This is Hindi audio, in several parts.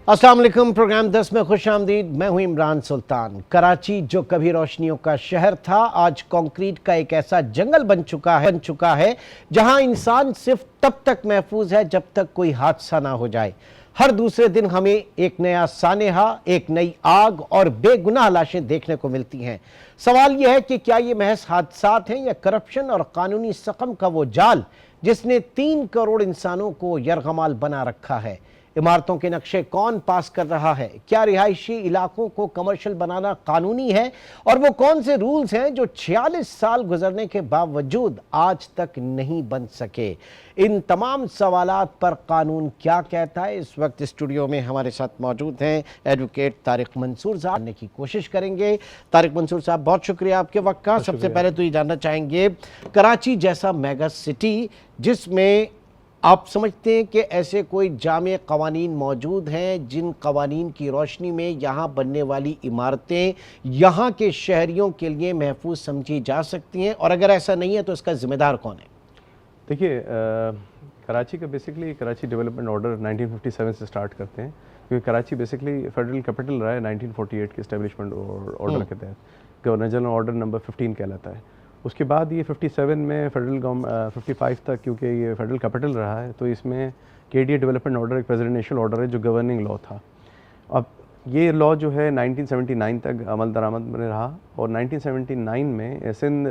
अस्सलाम वालेकुम। प्रोग्राम 10 में खुश आमदीद। मैं हूं इमरान सुल्तान। कराची जो कभी रोशनियों का शहर था, आज कंक्रीट का एक ऐसा जंगल बन चुका है जहां इंसान सिर्फ तब तक महफूज है जब तक कोई हादसा ना हो जाए। हर दूसरे दिन हमें एक नया सानेहा, एक नई आग और बेगुनाह लाशें देखने को मिलती हैं। सवाल यह है कि क्या ये महज हादसात हैं या करप्शन और कानूनी सकम का वो जाल जिसने 3 करोड़ इंसानों को यरगमाल बना रखा है। इमारतों के नक्शे कौन पास कर रहा है? क्या रिहायशी इलाकों को कमर्शियल बनाना कानूनी है? और वो कौन से रूल्स हैं जो 46 साल गुजरने के बावजूद आज तक नहीं बन सके? इन तमाम सवालात पर कानून क्या कहता है? इस वक्त स्टूडियो में हमारे साथ मौजूद हैं एडवोकेट तारिक मंसूर साहब। जानने की कोशिश करेंगे। तारिक मंसूर साहब, बहुत शुक्रिया आपके वक्त का। सबसे पहले तो ये जानना चाहेंगे, कराची जैसा मेगा सिटी जिसमें आप समझते हैं कि ऐसे कोई जामे कवानीन मौजूद हैं जिन कवानीन की रोशनी में यहाँ बनने वाली इमारतें यहाँ के शहरियों के लिए महफूज समझी जा सकती हैं, और अगर ऐसा नहीं है तो इसका जिम्मेदार कौन है? देखिए, कराची का बेसिकली कराची डेवलपमेंट ऑर्डर 1957 से स्टार्ट करते हैं, क्योंकि कराची बेसिकली फेडरल कैपिटल रहा है 1948 के इस्टेब्लिशमेंट ऑर्डर के तहत। गवर्नर जनरल ऑर्डर नंबर 15 कहलाता है। उसके बाद ये 57 में फेडरल 55 तक, क्योंकि ये फेडरल कैपिटल रहा है, तो इसमें केडीए डेवलपमेंट ऑर्डर एक प्रेसिडेंशियल ऑर्डर है जो गवर्निंग लॉ था। अब ये लॉ जो है 1979 तक अमल दरामद में रहा, और 1979 में सिंध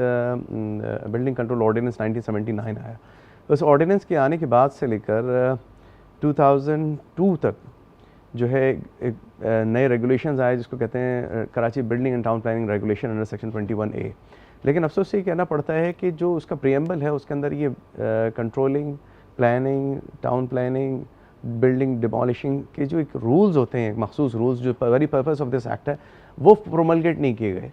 बिल्डिंग कंट्रोल ऑर्डिनेंस 1979 आया। उस ऑर्डिनेंस के आने के बाद से लेकर 2002 तक जो है एक नए रेगुलेशंस आए जिसको कहते हैं Karachi building and town planning regulation under section 21A। लेकिन अफसोस से ये कहना पड़ता है कि जो उसका प्रियम्बल है उसके अंदर ये controlling, planning, town planning, building demolishing के जो एक रूल्स होते हैं, मखसूस रूल्स जो very purpose of this act है, वो प्रोमलगेट नहीं किए गए।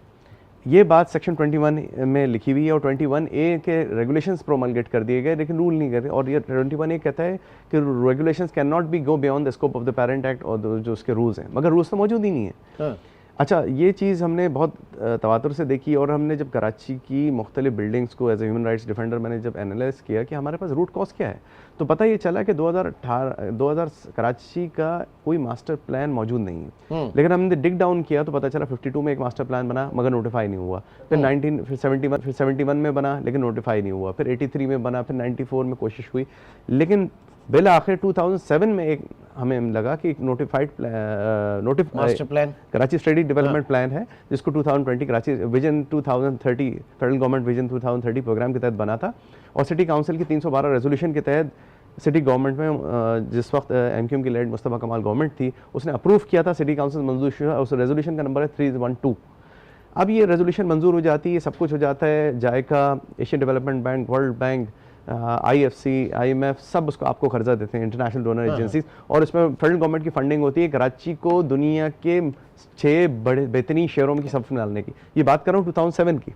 ये बात सेक्शन 21 में लिखी हुई है, और 21A के रेगुलेशंस प्रोमलगेट कर दिए गए, लेकिन रूल नहीं करते। और ये 21A कहता है कि regulations can not be go beyond the scope of the parent act, और जो उसके रूल्स हैं, मगर रूल्स तो मौजूद ही नहीं है। हाँ। अच्छा, ये चीज़ हमने बहुत तवातुर से देखी, और हमने जब कराची की मुख्तलिफ बिल्डिंग्स को as a human rights defender मैंने जब एनालाइज किया कि हमारे पास रूट कॉज क्या है, तो पता ये चला कि 2018 कराची का कोई मास्टर प्लान मौजूद नहीं है। लेकिन हमने डिग डाउन किया तो पता चला 52 में एक मास्टर प्लान बना मगर नोटिफाई नहीं हुआ, फिर 71 में बना लेकिन नोटिफाई नहीं हुआ, फिर 83 में बना, फिर 94 में कोशिश हुई, लेकिन बिल आखिर 2007 में एक हमें लगा कि एक notified master plan Karachi steady development plan है, जिसको 2020 Karachi vision 2030 federal government vision 2030 programme के तहत बना था, और सिटी काउंसिल की 312 रेजोल्यूशन के तहत सिटी गवर्नमेंट में जिस वक्त MQM की लेड मुस्तफा कमाल गवर्नमेंट थी, उसने अप्रूव किया था, सिटी काउंसिल मंजूर शुदा, उस रेजोल्यूशन का नंबर है 312। अब ये रेजोल्यूशन मंजूर हो जाती है, सब कुछ हो जाता है, JICA, Asian Development Bank, World Bank, IFC, IMF सब उसको आपको कर्जा देते हैं, इंटरनेशनल डोनर एजेंसीज, और इसमें फेडरल गवर्नमेंट की फंडिंग होती है कराची को दुनिया के 6 बड़े बेहतरीन शहरों में की सब डालने की। ये बात कर रहा हूँ 2007 की।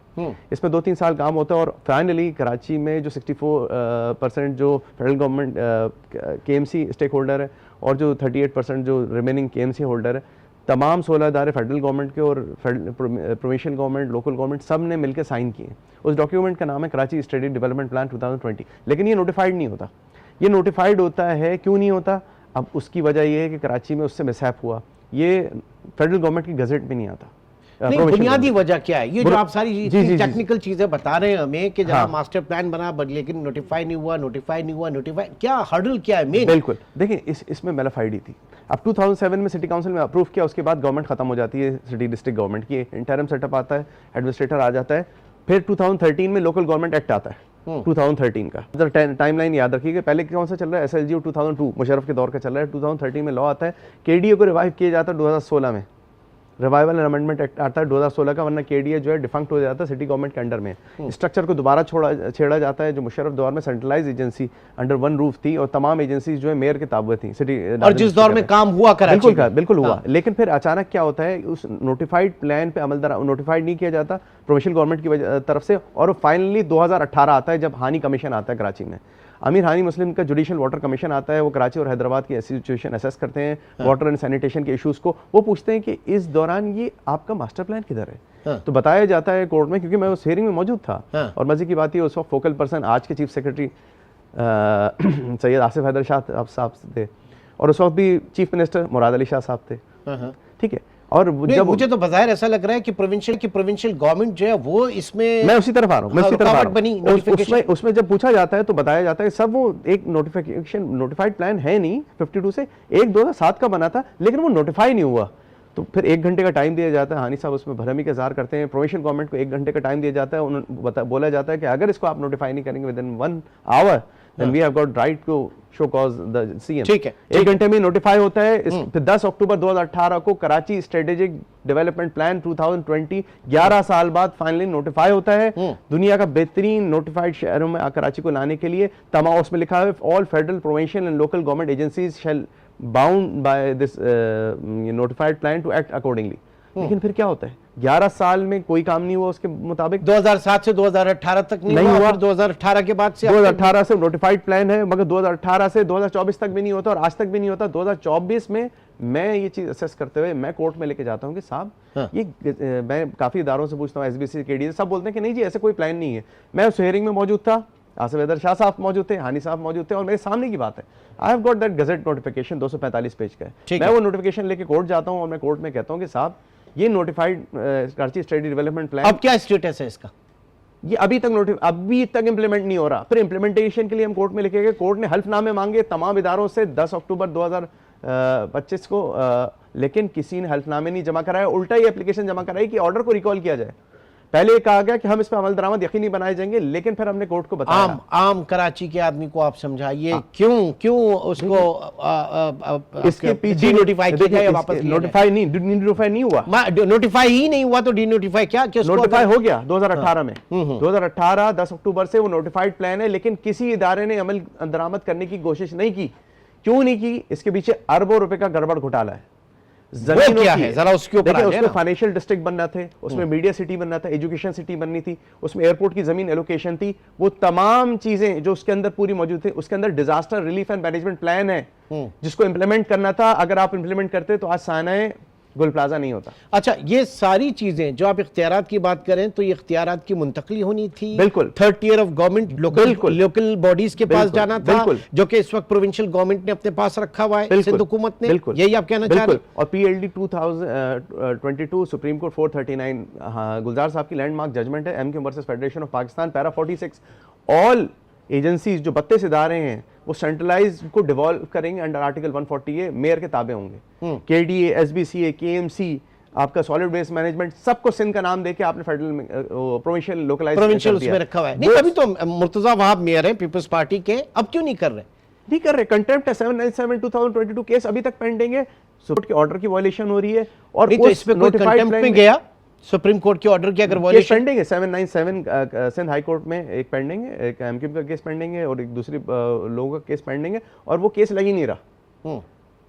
इसमें 2-3 साल काम होता है, और फाइनली कराची में जो 64% जो federal government KMC stakeholder है, और जो 38% जो रिमेनिंग KMC होल्डर है, तमाम 16 इदारे फेडरल गवर्नमेंट के और प्रोविंशियल गवर्नमेंट, लोकल गवर्नमेंट सब ने मिलकर साइन किए। उस डॉक्यूमेंट का नाम है कराची स्टेडी डेवलपमेंट प्लान 2020। लेकिन ये नोटिफाइड नहीं होता। ये नोटिफाइड होता है, क्यों नहीं होता? अब उसकी वजह यह है कि कराची में उससे मिसहैप हुआ, ये फेडरल गवर्नमेंट की गजट में नहीं आता। नहीं, बुनियादी वजह क्या है? ये जो आप सारी टेक्निकल चीजें बता रहे हैं हमें कि जहां मास्टर प्लान बना लेकिन नोटिफाई नहीं हुआ, क्या हर्डल क्या है मेन? बिल्कुल, देखिए इसमें मेलाफाइडी थी। अब 2007 में सिटी काउंसिल में अप्रूव किया, उसके बाद गवर्नमेंट खत्म हो जाती है, सिटी डिस्ट्रिक्ट गवर्नमेंट की इंटरिम सेटअप आता है, एडमिनिस्ट्रेटर आ जाता है, फिर 2013 में लोकल गवर्नमेंट एक्ट आता है 2013 का। टाइमलाइन याद रखिएगा, पहले कौन सा चल रहा है? SLGO 2002 मुशर्रफ के दौर का चल रहा है, 2013 में लॉ आता है, KDA को रिवाइव किया जाता है 2016 में, रिवाइवल एंड अमेंडमेंट एक्ट आता है 2016 का, वरना KDA जो है डिफंक्ट हो जाता है सिटी गवर्नमेंट के अंडर में। स्ट्रक्चर को दोबारा छेड़ा जाता है, जो मुशर्रफ दौर में centralise agency under one roof थी, और तमाम एजेंसी जो है मेयर के ताबे थी सिटी, और जिस दौर में काम हुआ कराची बिल्कुल हुआ। लेकिन फिर अचानक क्या होता है, उस नोटिफाइड प्लान पे अमल नोटिफाइड नहीं किया जाता प्रोविंशियल गवर्नमेंट की तरफ से, और फाइनली 2018 आता है जब हानी कमीशन आता है कराची में। अमीर हानी मुस्लिम का जुडिशियल वाटर कमीशन आता है, वो कराची और हैदराबाद की सिचुएशन असेस करते हैं, वाटर एंड सैनिटेशन के इश्यूज को। वो पूछते हैं कि इस दौरान ये आपका मास्टर प्लान किधर है? तो बताया जाता है कोर्ट में, क्योंकि मैं उस हियरिंग में मौजूद था, और मजे की बात है उस वक्त फोकल पर्सन आज के चीफ सेक्रेटरी सैयद आसिफ हैदर शाह साहब थे, और उस वक्त भी चीफ मिनिस्टर मुराद अली शाह साहब थे, हाँ। ठीक है। और जब मुझे तो बज़ाहिर ऐसा लग रहा है कि प्रोविंशियल गवर्नमेंट जो है वो इसमें, मैं उसी तरफ आ रहा हूँ, मैं उसी तरफ आ रहा बनी हूँ। उसमें जब पूछा जाता है तो बताया जाता है सब वो एक नोटिफाइड प्लान है नहीं 52 से, एक 2007 का बना था लेकिन वो नोटिफाई नहीं हुआ। तो फिर 1 घंटे का टाइम दिया जाता है, हानि साहब उसमें भरमी का इज़हार करते हैं, प्रोविंशियल गवर्नमेंट को 1 घंटे का टाइम दिया जाता है, बोला जाता है कि अगर इसको आप नोटिफाई नहीं करेंगे within 1 hour then we have got right to show cause the CM. ठीक है, 1 घंटे में नोटिफाई होता है। फिर 10 अक्टूबर 2018 को कराची स्ट्रेटेजिक डेवलपमेंट प्लान 2020 11 साल बाद फाइनली नोटिफाई होता है। दुनिया का बेहतरीन नोटिफाइड शहरों में कराची को लाने के लिए तमाम, उसमें लिखा है all federal provincial and local government agencies shall bound by this notified plan to act accordingly. लेकिन फिर क्या होता है, 11 साल में कोई काम नहीं हुआ उसके मुताबिक। 2007 से 2018 तक नहीं हुआ, फिर 2018 के बाद से 2018 से नोटिफाइड प्लान है, मगर 2018 से 2024 तक भी नहीं होता और आज तक भी नहीं होता। 2024 में मैं ये चीज असेस करते हुए मैं कोर्ट में लेके जाता हूँ कि साहब ये मैं काफी इदारों से पूछता हूँ, एसबीसी केडी, सब बोलते हैं कि नहीं जी ऐसे कोई प्लान नहीं है। मैं उस हियरिंग में मौजूद था, आसिफ हैदर शाह साहब मौजूद थे, हानि साहब मौजूद थे और मेरे सामने की बात है। I have got that gazette notification 245 page का है। मैं वो नोटिफिकेशन लेके कोर्ट जाता हूँ और मैं कोर्ट में कहता हूँ कि साहब ये notified Karachi strategic development plan, अब क्या स्टेटस है इसका? ये अभी तक इंप्लीमेंट नहीं हो रहा। फिर इंप्लीमेंटेशन के लिए हम कोर्ट में लिखे गए, कोर्ट ने हल्फनामे मांगे तमाम इदारों से 10 अक्टूबर 2025 को, लेकिन किसी ने हल्फनामे नहीं जमा कराया, उल्टा ही एप्लीकेशन जमा कराई कि ऑर्डर को रिकॉल किया जाए। पहले ये कहा गया कि हम इस पर अमल दरामद यकीनी बनाए जाएंगे, लेकिन फिर हमने कोर्ट को बताया। आम कराची के आदमी को आप समझाइए क्यों उसको इसके पीछे नोटिफाई किया जाए, वापस नोटिफाई नहीं हुआ, नोटिफाई ही नहीं हुआ तो डीनोटिफाई क्या, नोटिफाई हो गया 2018 में। 2018 10 अक्टूबर से वो नोटिफाइड प्लान है, लेकिन किसी इदारे ने अमल दरामद करने की कोशिश नहीं की। क्यों नहीं की? इसके पीछे अरबों रुपए का गड़बड़ घोटाला है। जमीनों क्या है जरा उसके ऊपर, उसमें फाइनेंशियल डिस्ट्रिक्ट बनना थे, उसमें मीडिया सिटी बनना था, एजुकेशन सिटी बननी थी, उसमें एयरपोर्ट की जमीन एलोकेशन थी, वो तमाम चीजें जो उसके अंदर पूरी मौजूद थी। उसके अंदर disaster relief and management plan है जिसको इंप्लीमेंट करना था। अगर आप इंप्लीमेंट करते तो आज सानाए गुल प्लाजा नहीं होता। अच्छा, ये सारी चीजें जो आप इख्तियारात की बात करें तो ये इख्तियारात की मुंतकली होनी थी। बिल्कुल। 3rd tier of government local bodies के पास जाना था, जो कि इस वक्त प्रोविंशियल गवर्नमेंट ने अपने पास रखा हुआ है, सिंध हुकूमत ने। यही आप कहना चाह रहे हैं? और पीएलडी 2022 सुप्रीम कोर्ट 439 गुलजार साहब की लैंडमार्क जजमेंट है, MQ versus federation of Pakistan, para 46। All agencies जो 32 इदारे हैं वो सेंट्रलाइज को डिवॉल्व करेंगे अंडर आर्टिकल 140 मेयर के ताबे होंगे। केडीए, एसबीसीए, केएमसी, आपका सॉलिड वेस्ट मैनेजमेंट, सबको सिंध का नाम देके आपने फेडरल प्रोविंशियल लोकलाइज उसमें रखा हुआ है। नहीं, अभी तो मुर्तजा वहाब मेयर है पीपल्स पार्टी के, अब क्यों नहीं कर रहे? कंटेम्प्ट है 797 2022 केस अभी तक पेंडिंग है, सुप्रीम के ऑर्डर की वायलेशन हो रही है। और तो इस पे कोई कंटेम्प्ट में गया सुप्रीम कोर्ट के ऑर्डर की अगर वायलेशन पेंडिंग है 797 सिंध हाई कोर्ट में एक पेंडिंग है, एक एमक्यूएम का केस पेंडिंग है और एक दूसरी लोगों का केस पेंडिंग है और वो केस लग ही नहीं रहा।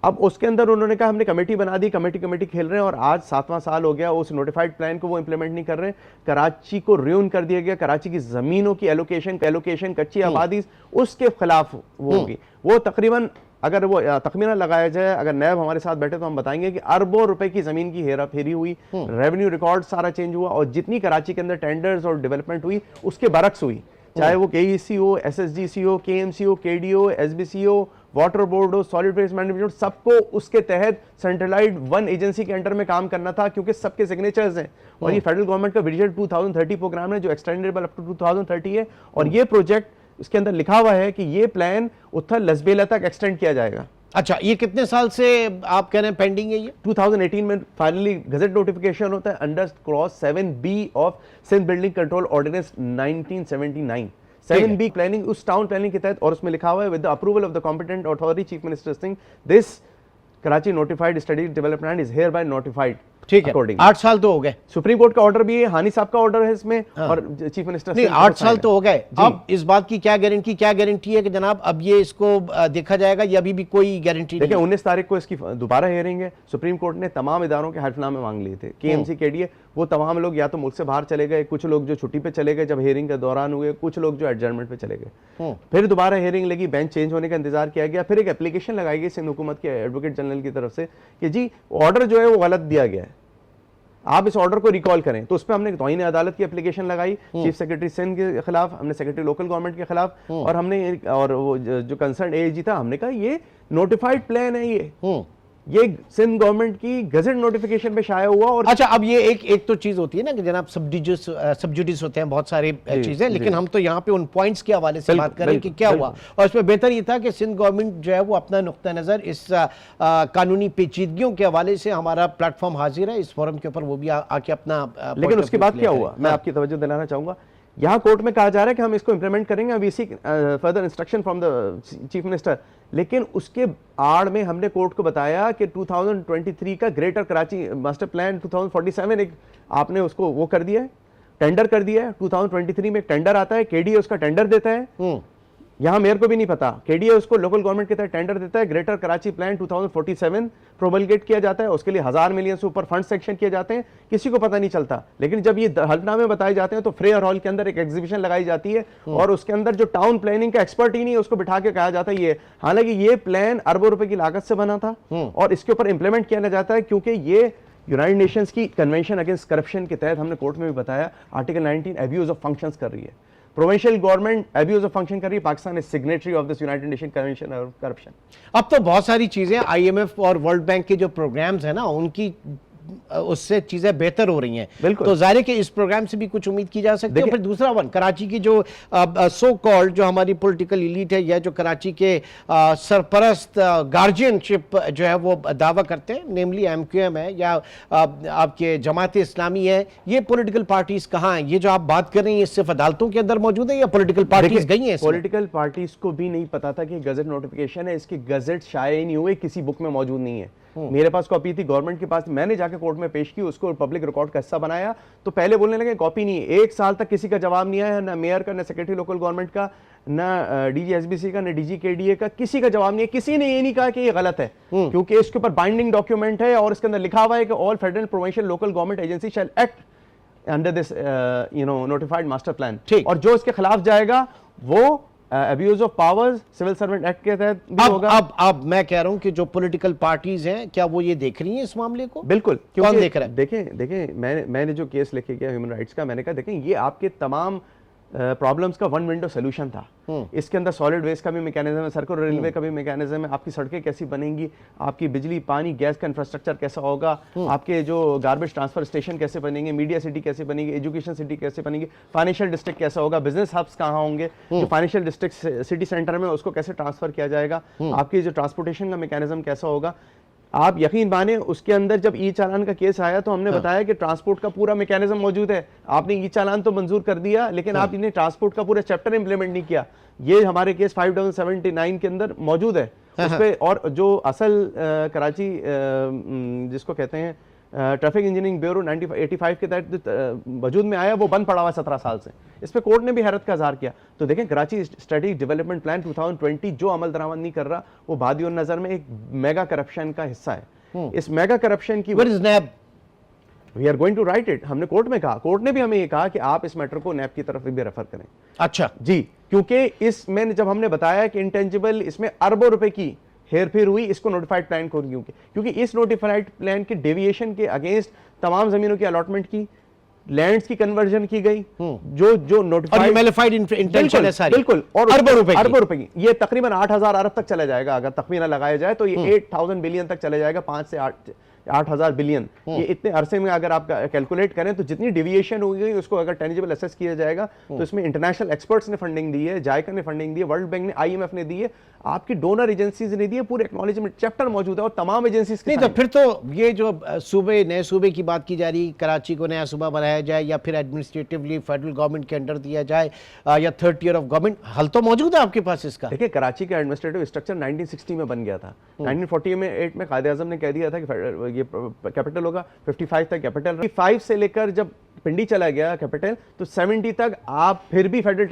अब उसके अंदर उन्होंने कहा हमने कमेटी बना दी, कमेटी खेल रहे हैं और आज 7वां साल हो गया उस नोटिफाइड प्लान को वो इंप्लीमेंट नहीं कर रहे। कराची को रियून कर दिया गया, कराची की जमीनों की एलोकेशन कच्ची आबादी उसके खिलाफ वो होगी। वो तकरीबन अगर वो तखमीना लगाया जाए, अगर नैब हमारे साथ बैठे तो हम बताएंगे कि अरबों रुपए की जमीन की हेरा फेरी हुई, रेवेन्यू रिकॉर्ड सारा चेंज हुआ और जितनी कराची के अंदर टेंडर्स और डेवलपमेंट हुई उसके बरक्स हुई, चाहे वो केईसी हो, एसएसडीसी हो, केएमसी हो, केडीओ, एसबीसी हो, वाटर बोर्ड हो, सॉलिड वेस्ट मैनेजमेंट, सबको उसके तहत सेंट्रलाइज्ड वन एजेंसी के अंडर में काम करना था क्योंकि सबके सिग्नेचर्स हैं। और ये फेडरल गवर्नमेंट का विजन 2030 प्रोग्राम है जो एक्सटेंडेबल अप टू 2030 है और ये प्रोजेक्ट उसके अंदर लिखा हुआ है कि ये प्लान उथल लसबेला तक एक्सटेंड किया जाएगा। अच्छा, ये कितने साल से आप कह रहे हैं पेंडिंग है? ये 2018 में फाइनली गजट नोटिफिकेशन होता है under clause 7B of Sindh building control ordinance 1979। 7B planning उस टाउन प्लानिंग के तहत और उसमें लिखा हुआ है with the approval of the competent authority chief minister Sindh this Karachi notified strategic development is hereby notified. ठीक है, 8 साल तो हो गए, सुप्रीम कोर्ट का ऑर्डर भी है, हानि साहब का ऑर्डर है इसमें और चीफ मिनिस्टर नहीं 8 साल तो हो गए। अब इस बात की क्या गारंटी है कि जनाब अब ये इसको देखा जाएगा या अभी भी कोई गारंटी नहीं? देखिए 19 तारीख को इसकी दोबारा हियरिंग है। सुप्रीम कोर्ट ने तमाम इदारों के हल्फनामे मांग लिए थे, केएमसी केडीए, वो तमाम लोग या तो मुल्क से बाहर चले गए, कुछ लोग जो छुट्टी पे चले गए जब हियरिंग के दौरान हुए, कुछ लोग जो एडजर्नमेंट पे चले गए। फिर दोबारा हियरिंग लगी, बेंच चेंज होने का इंतजार किया गया, फिर एक एप्लीकेशन लगाई गई सिंध हुकूमत के एडवोकेट जनरल की तरफ से कि जी ऑर्डर जो है वो गलत दिया गया है। आप इस ऑर्डर को रिकॉल करें। तो उस पर हमने तौहीन अदालत की एप्लीकेशन लगाई चीफ सेक्रेटरी सिंध के खिलाफ, हमने सेक्रेटरी लोकल गवर्नमेंट के खिलाफ, और हमने और वो जो कंसर्न एएजी था, हमने कहा ये नोटिफाइड प्लान है, ये सिंध गवर्नमेंट की गजट नोटिफिकेशन पे शाया हुआ। और अच्छा, अब ये एक तो चीज होती है ना कि जनाब सबजुडिस होते हैं बहुत सारी चीजें, लेकिन हम तो यहाँ पे उन पॉइंट्स के हवाले से बात करें कि क्या हुआ, और इसमें बेहतर ये था कि सिंध गवर्नमेंट जो है वो अपना नुक्ता नजर इस कानूनी पेचीदगियों के हवाले से, हमारा प्लेटफॉर्म हाजिर है इस फोरम के ऊपर, वो भी आके अपना लेकिन उसके बाद क्या हुआ, मैं आपकी तवज्जो दिलाना चाहूंगा। यहाँ कोर्ट में कहा जा रहा है कि हम इसको इंप्लीमेंट करेंगे, अभी इसी further instruction from the chief minister, लेकिन उसके आड़ में हमने कोर्ट को बताया कि 2023 का ग्रेटर कराची मास्टर प्लान 2047 एक आपने उसको वो कर दिया है, टेंडर कर दिया है। 2023 में एक टेंडर आता है, केडीए उसका टेंडर देता है, यहाँ मेयर को भी नहीं पता, केडीए उसको लोकल गवर्नमेंट के तहत टेंडर देता है, ग्रेटर कराची प्लान 2047 प्रोमलगेट किया जाता है, उसके लिए 1000 मिलियन से ऊपर फंड सेक्शन किए जाते हैं, किसी को पता नहीं चलता। लेकिन जब ये हल्फनामे बताए जाते हैं तो फ्रेयर हॉल के अंदर एक एग्जीबिशन लगाई जाती है, और उसके अंदर जो टाउन प्लानिंग का एक्सपर्ट ही नहीं है उसको बिठा के कहा जाता है ये, हालांकि ये प्लान अरबों रुपए की लागत से बना था और इसके ऊपर इंप्लीमेंट किया जाता है, क्योंकि ये यूनाइटेड नेशंस की कन्वेंशन अगेंस्ट करप्शन के तहत, हमने कोर्ट में भी बताया, आर्टिकल 19 एब्यूज ऑफ फंक्शंस कर रही है, provincial government abuse of function कर रही है, Pakistan is signatory of this United nation convention on corruption. अब तो बहुत सारी चीजें आईएमएफ और वर्ल्ड बैंक के जो प्रोग्राम्स हैं ना, उनकी उससे चीजें बेहतर हो रही हैं, बिल्कुल। तो जाहिर है कि इस प्रोग्राम से भी कुछ उम्मीद की जा सकती है। फिर दूसरा वन, कराची की जो सो कॉल्ड जो हमारी पॉलिटिकल एलीट है, या जो कराची के सरपरस्त गार्जियनशिप जो है वो दावा करते हैं, नेमली एमक्यूएम है या आपके जमात इस्लामी है, ये पॉलिटिकल पार्टीज कहाँ हैं? ये जो आप बात कर रहे हैं ये सिर्फ अदालतों के अंदर मौजूद है या पॉलिटिकल पार्टीज गई हैं? पॉलिटिकल पार्टीज को भी नहीं पता था कि गजट नोटिफिकेशन है, इसके गजट शाये नहीं हुए, किसी बुक में मौजूद नहीं है। मेरे पास कॉपी थी, गवर्नमेंट के पास, मैंने जाके कोर्ट में पेश की, उसको पब्लिक रिकॉर्ड का हिस्सा बनाया, तो पहले बोलने लगे कॉपी नहीं है। 1 साल तक किसी का जवाब नहीं आया, ना मेयर का, ना सेक्रेटरी लोकल गवर्नमेंट का, ना डीजीएसबीसी का, ना डीजी केडीए का, किसी का जवाब नहीं है। किसी ने ये नहीं कहा कि ये गलत है, क्योंकि इसके ऊपर बाइंडिंग डॉक्यूमेंट है और इसके अंदर लिखा हुआ है कि all federal provincial local government agency shall act under this notified master plan, और जो इसके खिलाफ जाएगा वो abuse of powers civil servant act के तहत भी होगा। अब मैं कह रहा हूं कि जो पॉलिटिकल पार्टीज हैं, क्या वो ये देख रही हैं इस मामले को? बिल्कुल। कौन देख रहा है? देखें मैंने जो केस लेके गया ह्यूमन राइट्स का, मैंने कहा देखें ये आपके तमाम प्रॉब्लम्स का वन विंडो सोल्यूशन था। इसके अंदर सॉलिड वेस्ट का भी मैकेनिज्म है, सर्कुलर रेलवे का भी मैकेनिज्म है, आपकी सड़कें कैसी बनेंगी, आपकी बिजली पानी गैस का इंफ्रास्ट्रक्चर कैसा होगा, आपके जो गार्बेज ट्रांसफर स्टेशन कैसे बनेंगे, मीडिया सिटी कैसे बनेगी, एजुकेशन सिटी कैसे बनेगी, फाइनेंशियल डिस्ट्रिक्ट कैसा होगा, बिजनेस हब्स कहाँ होंगे, जो फाइनेंशियल डिस्ट्रिक्ट सिटी सेंटर में उसको कैसे ट्रांसफर किया जाएगा, आपकी जो ट्रांसपोर्टेशन का मैकेनिज्म कैसा होगा। आप यकीन माने उसके अंदर जब ई चालान का केस आया तो हमने बताया कि ट्रांसपोर्ट का पूरा मैकेनिज्म मौजूद है, आपने ई चालान तो मंजूर कर दिया, लेकिन आपने ट्रांसपोर्ट का पूरा चैप्टर इंप्लीमेंट नहीं किया। ये हमारे केस 5079 के अंदर मौजूद है उस पे। और जो असल कराची जिसको कहते हैं ट्रैफिक इंजीनियरिंग ब्यूरो 1985 के तहत वजूद में आया, वो बंद पड़ा हुआ 17 साल से। इस पे कोर्ट ने भी हैरत का इजहार किया। तो देखें कराची स्ट्रेटेजिक डेवलपमेंट प्लान 2020 जो अमल दरामद नहीं कर रहा, वो बादियों नजर में एक मेगा करप्शन का हिस्सा है। इस मेगा करप्शन की we are going to write it, हमने कोर्ट में कहा, कोर्ट ने भी हमें ये कहा कि आप इस मैटर को नैब की तरफ भी रेफर करें। अच्छा जी, क्योंकि इसमें जब हमने बताया कि इंटेंजिबल इसमें अरबों रुपए की हेर फेर हुई, इसको नोटिफाइड प्लान को क्योंकि इस नोटिफाइड प्लान के डेविएशन के अगेंस्ट तमाम जमीनों की अलॉटमेंट की, लैंड्स की कन्वर्जन की गई, जो नोटिफाइड इंटेंशन है सारी, बिल्कुल, और अरबों रुपए की, ये तकरीबन 8000 अरब तक चला जाएगा अगर तखमीना लगाया जाए, तो ये 8000 बिलियन तक चले जाएगा, 5 से 8000 बिलियन। ये इतने अरसे में अगर आप कैलकुलेट करें तो जितनी डिविएशन होगी उसको अगर टेंजिबल असेस किया जाएगा तो इसमें इंटरनेशनल एक्सपर्ट्स ने फंडिंग दी है, जायका ने फंडिंग दी है, वर्ल्ड बैंक ने, आईएमएफ ने दी है, आपकी डोनर एजेंसीज ने दी है, पूरे एक्नॉलेजमेंट चैप्टर मौजूद है और तमाम एजेंसीज नहीं। तो फिर तो ये जो सूबे नए सूबे की बात की जा रही, कराची को नया सूबा बनाया जाए या फिर एडमिनिस्ट्रेटिवली फेडरल गवर्नमेंट के अंडर दिया जाए या थर्ड ईयर ऑफ गवर्नमेंट, हल तो मौजूद है आपके पास इसका। देखिए कराची का एडमिनिस्ट्रेटिव स्ट्रक्चर 1960 में बन गया था। 1948 में कायदे आजम ने कह दिया था कि ये कैपिटल होगा, 55 तक कैपिटल, 55 से लेकर जब पिंडी चला गया कैपिटल तो 70 तक आप फिर भी फेडरल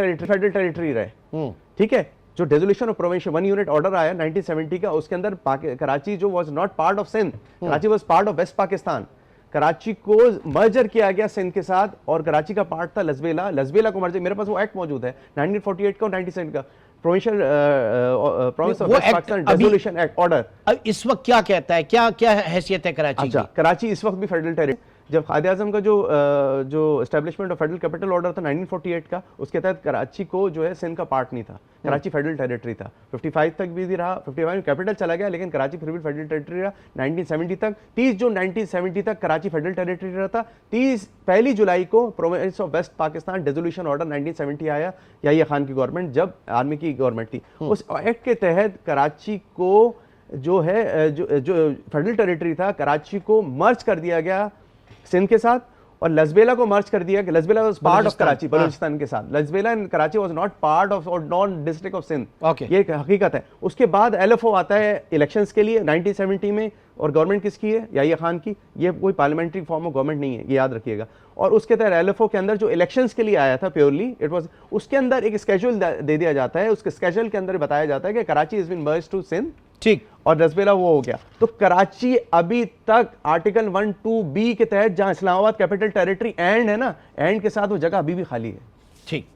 टेरिटरी रहे। ठीक है, जो dissolution of province 1 unit order आया 1970 का, उसके अंदर कराची जो was not part of Sindh, Karachi was part of West Pakistan, Karachi को मर्जर किया गया सिंध के साथ और कराची का पार्ट था लसबेला को मर्जर, मेरे पास वो एक्ट मौजूद है 1948 का और 97 का, provincial province of West Pakistan dissolution act order. इस वक्त क्या कहता है, क्या हैसियत है कराची की? कराची इस वक्त भी फेडरल टेरिटरी, जब कायदे आज़म का जो establishment of federal capital order था 1948 का, उसके तहत कराची को जो है सिंध का पार्ट नहीं था, कराची फेडरल टेरिटरी था। 55 तक भी रहा, 55 में कैपिटल चला गया, लेकिन कराची फिर भी फेडरल टेरिटरी रहा। 1970 तक, 30 जून 1970 तक कराची फेडरल टेरिटरी रहा था। 1 जुलाई को province of West Pakistan dissolution order 1970 आया, याहिया खान की गवर्नमेंट, जब आर्मी की गवर्नमेंट थी। उस एक्ट के तहत कराची को जो है जो फेडरल टेरिटरी था, कराची को मर्ज कर दिया गया सिंध के साथ, और लसबेला को मर्ज कर दिया कि Lasbela was part of Karachi, Balochistan के साथ। Lasbela and Karachi was not part of और नॉन डिस्ट्रिक्ट ऑफ सिंध, ये एक हकीकत है। उसके बाद एलएफओ आता है इलेक्शंस के लिए 1970 में, और गवर्नमेंट किसकी है? याहिया खान की। ये कोई पार्लियामेंट्री फॉर्म ऑफ गवर्नमेंट नहीं है, ये याद रखिएगा। और उसके तहत एलएफओ के अंदर जो इलेक्शंस के लिए आया था प्योरली, इट वाज, उसके अंदर एक स्केड्यूल दे दिया जाता है। उसके स्केड्यूल के अंदर बताया जाता है कि Karachi is been merged to Sindh, ठीक, और लसबेला वो हो गया। तो कराची अभी तक आर्टिकल 1(2)(b के तहत, जहां इस्लामाबाद कैपिटल टेरिटरी एंड है ना, एंड के साथ वो जगह अभी भी खाली है। ठीक,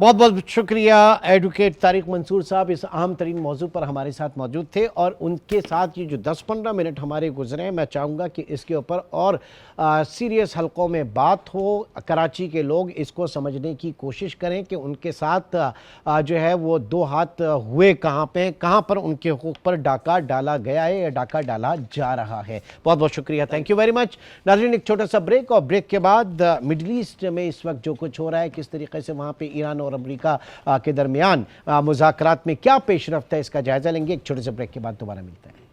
बहुत बहुत शुक्रिया एडवोकेट तारिक मंसूर साहब, इस अहम तरीन मौजू पर हमारे साथ मौजूद थे। और उनके साथ ये जो 10-15 मिनट हमारे गुजरे हैं, मैं चाहूँगा कि इसके ऊपर और सीरियस हलकों में बात हो, कराची के लोग इसको समझने की कोशिश करें कि उनके साथ जो है वो दो हाथ हुए कहाँ पे, कहाँ पर उनके हुकूक पर डाका डाला गया है या डाका डाला जा रहा है। बहुत बहुत शुक्रिया, थैंक यू वेरी मच। नाज़रीन, एक छोटा सा ब्रेक, और ब्रेक के बाद मिडल ईस्ट में इस वक्त जो कुछ हो रहा है, किस तरीके से वहाँ पर ईरान और अमेरिका के दरमियान मुज़ाकरात में क्या पेशरफ्त है, इसका जायजा लेंगे। एक छोटे से ब्रेक के बाद दोबारा मिलते हैं।